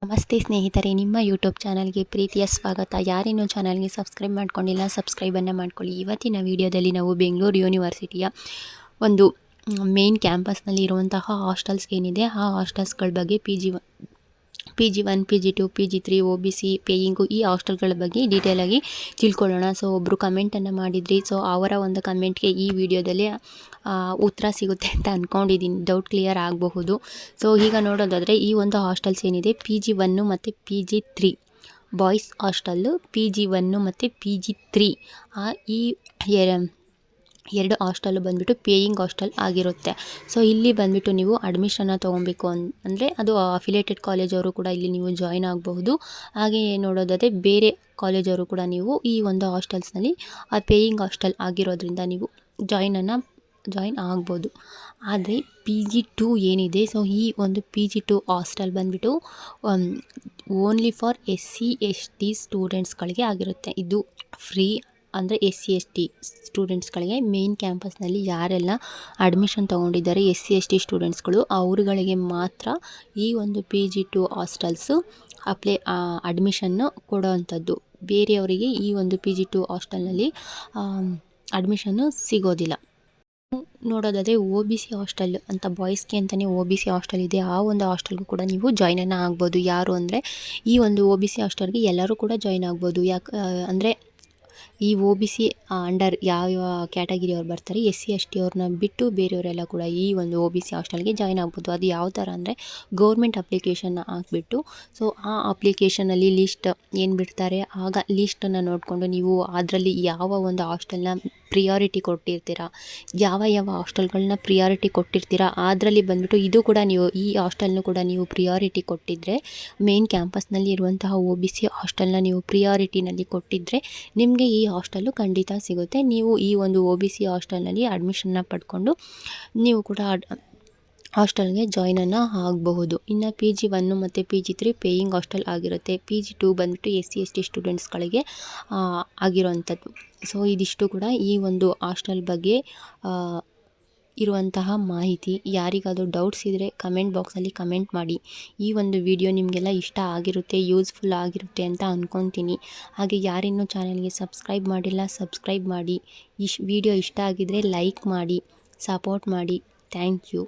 ನಮಸ್ತೆ ಸ್ನೇಹಿತರೆ, ನಿಮ್ಮ ಯೂಟ್ಯೂಬ್ ಚಾನಲ್ಗೆ ಪ್ರೀತಿಯ ಸ್ವಾಗತ. ಯಾರಿನ್ನೂ ಚಾನಲ್ಗೆ ಸಬ್ಸ್ಕ್ರೈಬ್ ಮಾಡ್ಕೊಂಡಿಲ್ಲ, ಸಬ್ಸ್ಕ್ರೈಬನ್ನು ಮಾಡ್ಕೊಳ್ಳಿ. ಇವತ್ತಿನ ವಿಡಿಯೋದಲ್ಲಿ ನಾವು ಬೆಂಗಳೂರು ಯೂನಿವರ್ಸಿಟಿಯ ಒಂದು ಮೇನ್ ಕ್ಯಾಂಪಸ್ನಲ್ಲಿ ಇರುವಂತಹ ಹಾಸ್ಟೆಲ್ಸ್ ಏನಿದೆ ಆ ಹಾಸ್ಟೆಲ್ಸ್ಗಳ ಬಗ್ಗೆ PG1, PG2, PG3, OBC ಪೇಯಿಂಗು ಈ ಹಾಸ್ಟೆಲ್ಗಳ ಬಗ್ಗೆ ಡೀಟೇಲಾಗಿ ತಿಳ್ಕೊಳ್ಳೋಣ. ಸೊ ಒಬ್ಬರು ಕಮೆಂಟನ್ನು ಮಾಡಿದ್ರಿ. ಸೊ ಅವರ ಒಂದು ಕಮೆಂಟ್ಗೆ ಈ ವಿಡಿಯೋದಲ್ಲಿ ಉತ್ತರ ಸಿಗುತ್ತೆ ಅಂತ ಅಂದ್ಕೊಂಡಿದ್ದೀನಿ. ಡೌಟ್ ಕ್ಲಿಯರ್ ಆಗಬಹುದು. ಸೊ ಈಗ ನೋಡೋದಾದರೆ ಈ ಒಂದು ಹಾಸ್ಟೆಲ್ಸ್ ಏನಿದೆ PG1 ಮತ್ತು PG3 ಬಾಯ್ಸ್ ಹಾಸ್ಟೆಲ್ಲು, PG1 ಮತ್ತು PG3 ಈ ಎರಡು ಹಾಸ್ಟೆಲ್ ಬಂದುಬಿಟ್ಟು ಪೇಯಿಂಗ್ ಹಾಸ್ಟೆಲ್ ಆಗಿರುತ್ತೆ. ಸೊ ಇಲ್ಲಿ ಬಂದುಬಿಟ್ಟು ನೀವು ಅಡ್ಮಿಷನ್ನ ತೊಗೊಬೇಕು ಅಂದರೆ ಅದು ಅಫಿಲೇಟೆಡ್ ಕಾಲೇಜವರು ಕೂಡ ಇಲ್ಲಿ ನೀವು ಜಾಯ್ನ್ ಆಗಬಹುದು. ಹಾಗೆ ನೋಡೋದಾದರೆ ಬೇರೆ ಕಾಲೇಜವರು ಕೂಡ ನೀವು ಈ ಒಂದು ಹಾಸ್ಟೆಲ್ಸ್ನಲ್ಲಿ ಪೇಯಿಂಗ್ ಹಾಸ್ಟೆಲ್ ಆಗಿರೋದ್ರಿಂದ ನೀವು ಜಾಯಿನ್ ಆಗ್ಬೋದು. ಆದರೆ PG2 ಏನಿದೆ, ಸೊ ಈ ಒಂದು PG2 ಹಾಸ್ಟೆಲ್ ಬಂದುಬಿಟ್ಟು ಓನ್ಲಿ ಫಾರ್ SC ST ಸ್ಟೂಡೆಂಟ್ಸ್ಗಳಿಗೆ ಆಗಿರುತ್ತೆ. ಇದು ಫ್ರೀ ಅಂದರೆ SC ST ಸ್ಟೂಡೆಂಟ್ಸ್ಗಳಿಗೆ ಮೇನ್ ಕ್ಯಾಂಪಸ್ನಲ್ಲಿ ಯಾರೆಲ್ಲ ಅಡ್ಮಿಷನ್ ತೊಗೊಂಡಿದ್ದಾರೆ SC ST ಸ್ಟೂಡೆಂಟ್ಸ್ಗಳು ಅವರುಗಳಿಗೆ ಮಾತ್ರ ಈ ಒಂದು PG2 ಹಾಸ್ಟೆಲ್ಸು ಅಡ್ಮಿಷನ್ನು ಕೊಡೋವಂಥದ್ದು. ಬೇರೆಯವರಿಗೆ ಈ ಒಂದು PG2 ಹಾಸ್ಟೆಲ್ನಲ್ಲಿ ಅಡ್ಮಿಷನ್ನು ಸಿಗೋದಿಲ್ಲ. ನೋಡೋದಾದರೆ OBC ಹಾಸ್ಟೆಲ್ ಅಂತ ಬಾಯ್ಸ್ಗೆ ಅಂತಲೇ OBC ಹಾಸ್ಟೆಲ್ ಇದೆ. ಆ ಒಂದು ಹಾಸ್ಟೆಲ್ಗೂ ಕೂಡ ನೀವು ಜಾಯ್ನನ್ನು ಆಗ್ಬೋದು. ಯಾರು ಅಂದರೆ ಈ ಒಂದು OBC ಹಾಸ್ಟೆಲ್ಗೆ ಎಲ್ಲರೂ ಕೂಡ ಜಾಯ್ನ್ ಆಗ್ಬೋದು. ಅಂದರೆ ಈ OBC ಅಂಡರ್ ಯಾವ ಕ್ಯಾಟಗಿರಿ ಅವ್ರು ಬರ್ತಾರೆ SC ST ಅವ್ರನ್ನ ಬಿಟ್ಟು ಬೇರೆಯವರೆಲ್ಲ ಕೂಡ ಈ ಒಂದು OBC ಹಾಸ್ಟೆಲ್ಗೆ ಜಾಯ್ನ್ ಆಗ್ಬೋದು. ಅದು ಯಾವ ಥರ ಅಂದರೆ ಗೌರ್ಮೆಂಟ್ ಅಪ್ಲಿಕೇಶನ್ನ ಹಾಕ್ಬಿಟ್ಟು, ಸೊ ಆ ಅಪ್ಲಿಕೇಶನಲ್ಲಿ ಲಿಸ್ಟ್ ಏನು ಬಿಡ್ತಾರೆ ಆಗ ಲಿಸ್ಟನ್ನು ನೋಡಿಕೊಂಡು ನೀವು ಅದರಲ್ಲಿ ಯಾವ ಒಂದು ಹಾಸ್ಟೆಲ್ನ ಪ್ರಿಯಾರಿಟಿ ಕೊಟ್ಟಿರ್ತೀರಾ, ಯಾವ ಹಾಸ್ಟೆಲ್ಗಳನ್ನ ಪ್ರಿಯಾರಿಟಿ ಕೊಟ್ಟಿರ್ತೀರಾ ಅದರಲ್ಲಿ ಬಂದುಬಿಟ್ಟು ಇದು ಕೂಡ ನೀವು ಈ ಹಾಸ್ಟೆಲ್ನು ಕೂಡ ನೀವು ಪ್ರಿಯಾರಿಟಿ ಕೊಟ್ಟಿದ್ದರೆ, ಮೇನ್ ಕ್ಯಾಂಪಸ್ನಲ್ಲಿ ಇರುವಂತಹ OBC ಹಾಸ್ಟೆಲ್ನ ನೀವು ಪ್ರಿಯಾರಿಟಿನಲ್ಲಿ ಕೊಟ್ಟಿದ್ದರೆ ನಿಮಗೆ ಈ ಹಾಸ್ಟೆಲ್ಲು ಖಂಡಿತ ಸಿಗುತ್ತೆ. ನೀವು ಈ ಒಂದು OBC ಹಾಸ್ಟೆಲ್ನಲ್ಲಿ ಅಡ್ಮಿಷನ್ನ ಪಡ್ಕೊಂಡು ನೀವು ಕೂಡ ಹಾಸ್ಟೆಲ್ಗೆ ಜಾಯ್ನನ್ನು ಆಗಬಹುದು. ಇನ್ನು PG1 ಮತ್ತು PG3 ಪೇಯಿಂಗ್ ಹಾಸ್ಟೆಲ್ ಆಗಿರುತ್ತೆ. PG2 ಬಂದುಬಿಟ್ಟು SC ST ಸ್ಟೂಡೆಂಟ್ಸ್ಗಳಿಗೆ ಆಗಿರೋವಂಥದ್ದು. ಸೊ ಇದಿಷ್ಟು ಕೂಡ ಈ ಒಂದು ಹಾಸ್ಟೆಲ್ ಬಗ್ಗೆ ಇರುವಂತಹ ಮಾಹಿತಿ. ಯಾರಿಗಾದರೂ ಡೌಟ್ಸ್ ಇದ್ದರೆ ಕಮೆಂಟ್ ಬಾಕ್ಸಲ್ಲಿ ಕಮೆಂಟ್ ಮಾಡಿ. ಈ ಒಂದು ವಿಡಿಯೋ ನಿಮಗೆಲ್ಲ ಇಷ್ಟ ಆಗಿರುತ್ತೆ, ಯೂಸ್ಫುಲ್ ಆಗಿರುತ್ತೆ ಅಂತ ಅಂದ್ಕೊತೀನಿ. ಹಾಗೆ ಯಾರಿನ್ನೂ ಚಾನಲ್ಗೆ ಸಬ್ಸ್ಕ್ರೈಬ್ ಮಾಡಿಲ್ಲ ಸಬ್ಸ್ಕ್ರೈಬ್ ಮಾಡಿ. ವಿಡಿಯೋ ಇಷ್ಟ ಆಗಿದ್ದರೆ ಲೈಕ್ ಮಾಡಿ, ಸಪೋರ್ಟ್ ಮಾಡಿ. Thank you.